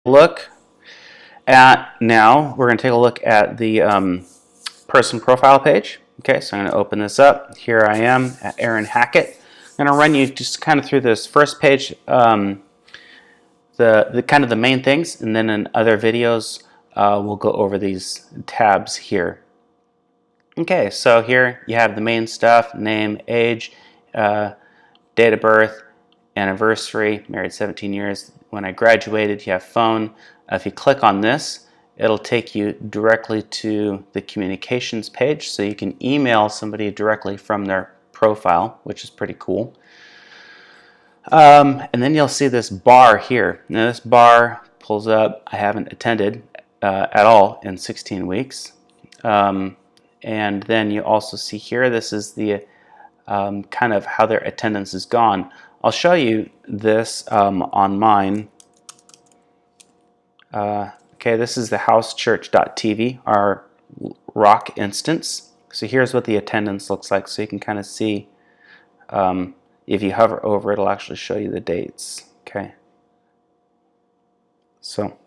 Look at now, we're going to take a look at the person profile page. Okay, so I'm going to open this up. Here I am at Aaron Hackett. I'm going to run you just kind of through this first page, the kind of the main things, and then in other videos we'll go over these tabs here. Okay, so here you have the main stuff: name, age, date of birth, anniversary, married 17 years. When I graduated, you have phone. If you click on this, it'll take you directly to the communications page, so you can email somebody directly from their profile, which is pretty cool. And then you'll see this bar here. Now this bar pulls up. I haven't attended at all in 16 weeks. And then you also see here, this is the kind of how their attendance is gone. I'll show you this on mine. Okay, this is the housechurch.tv, our rock instance. So here's what the attendance looks like, so you can kind of see, if you hover over, it'll actually show you the dates. Okay, so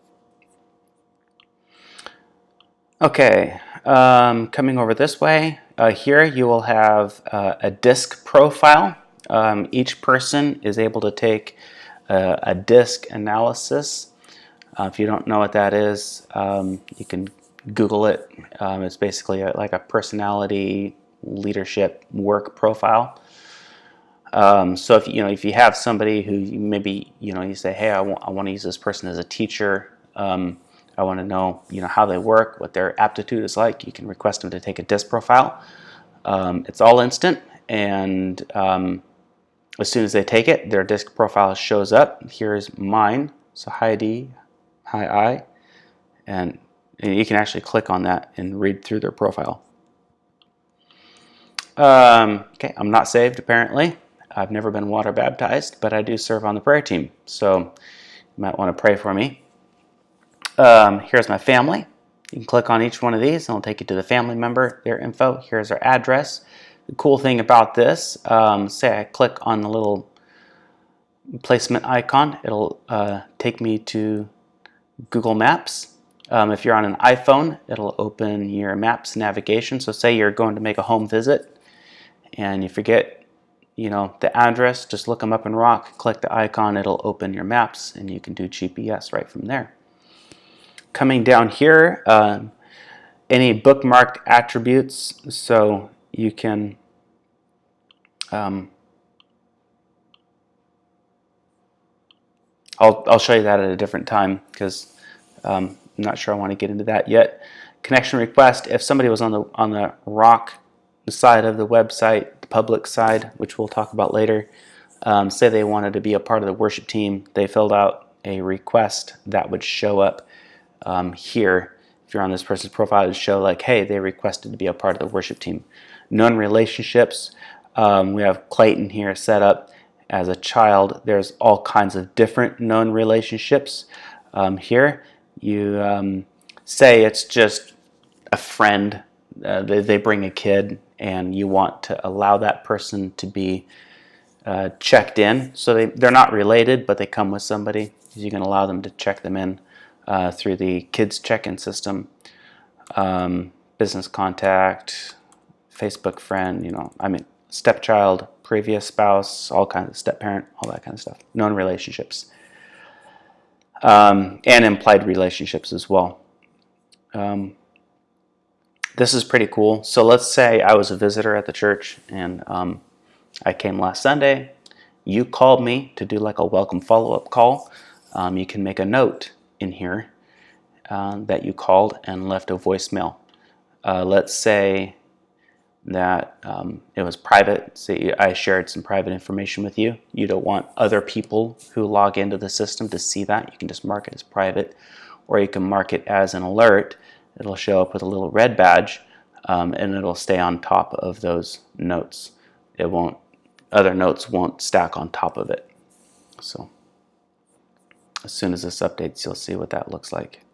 okay, coming over this way, here you will have a DISC profile. Each person is able to take a DISC analysis. If you don't know what that is, you can Google it. It's basically like a personality, leadership, work profile. So if you have somebody who maybe you say, hey, I want to use this person as a teacher. I want to know how they work, what their aptitude is like. You can request them to take a DISC profile. It's all instant, and as soon as they take it, their DISC profile shows up. Here's mine. So hi D, hi I, and you can actually click on that and read through their profile. Okay, I'm not saved apparently. I've never been water baptized, but I do serve on the prayer team, so you might want to pray for me. Here's my family. You can click on each one of these and it'll take you to the family member, their info. Here's their address. The cool thing about this, say I click on the little placement icon, it'll take me to Google Maps. If you're on an iPhone, it'll open your Maps navigation. So say you're going to make a home visit and you forget the address, just look them up in Rock, click the icon, it'll open your maps and you can do GPS right from there. Coming down here, any bookmarked attributes, so you can I'll show you that at a different time because I'm not sure I want to get into that yet. Connection request, if somebody was on the Rock side of the website, the public side, which we'll talk about later, say they wanted to be a part of the worship team, they filled out a request, that would show up here. If you're on this person's profile, it would show like, hey, they requested to be a part of the worship team. Known relationships, we have Clayton here set up as a child. There's all kinds of different known relationships. Here you say it's just a friend, they bring a kid and you want to allow that person to be checked in. So they're not related, but they come with somebody. You can allow them to check them in through the kids check-in system, business contact, Facebook friend, stepchild, previous spouse, all kinds of step-parent, all that kind of stuff. Known relationships. And implied relationships as well. This is pretty cool. So let's say I was a visitor at the church and I came last Sunday. You called me to do like a welcome follow-up call. You can make a note in here that you called and left a voicemail. Let's say that it was private. Say I shared some private information with you. You don't want other people who log into the system to see that. You can just mark it as private, or you can mark it as an alert. It'll show up with a little red badge, and it'll stay on top of those notes. Other notes won't stack on top of it. So as soon as this updates, you'll see what that looks like.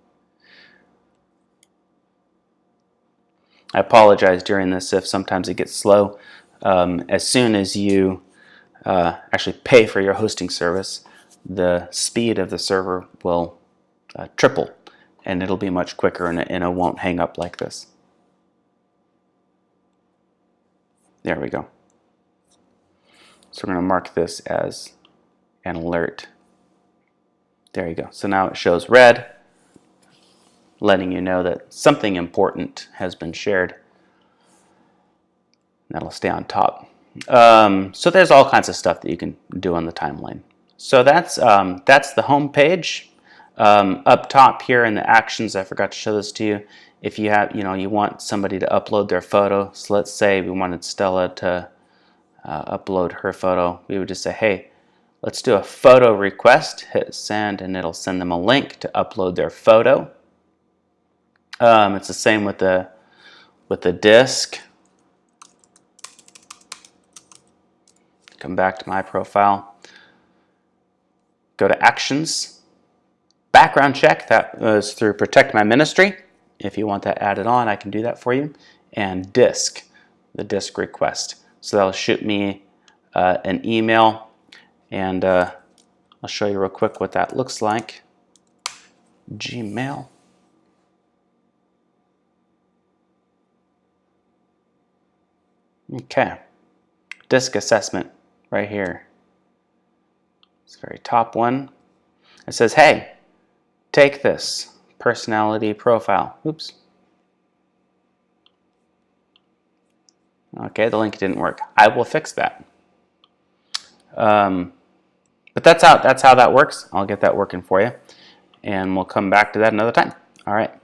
I apologize during this if sometimes it gets slow. As soon as you actually pay for your hosting service, the speed of the server will triple, and it'll be much quicker, and it won't hang up like this. There we go. So we're going to mark this as an alert. There you go. So now it shows red, letting you know that something important has been shared. That'll stay on top. So there's all kinds of stuff that you can do on the timeline. So that's the home page. Up top here in the actions, I forgot to show this to you. If you have, you want somebody to upload their photo. So let's say we wanted Stella to upload her photo. We would just say, hey, let's do a photo request. Hit send, and it'll send them a link to upload their photo. It's the same with the disk. Come back to my profile. Go to actions. Background check, that was through Protect My Ministry. If you want that added on, I can do that for you. And disk, the disk request. So that'll shoot me an email, and I'll show you real quick what that looks like. Gmail. Okay, disk assessment right here. It's the very top one. It says, hey, take this personality profile. Oops. Okay, the link didn't work. I will fix that. But that's how that works. I'll get that working for you, and we'll come back to that another time. All right.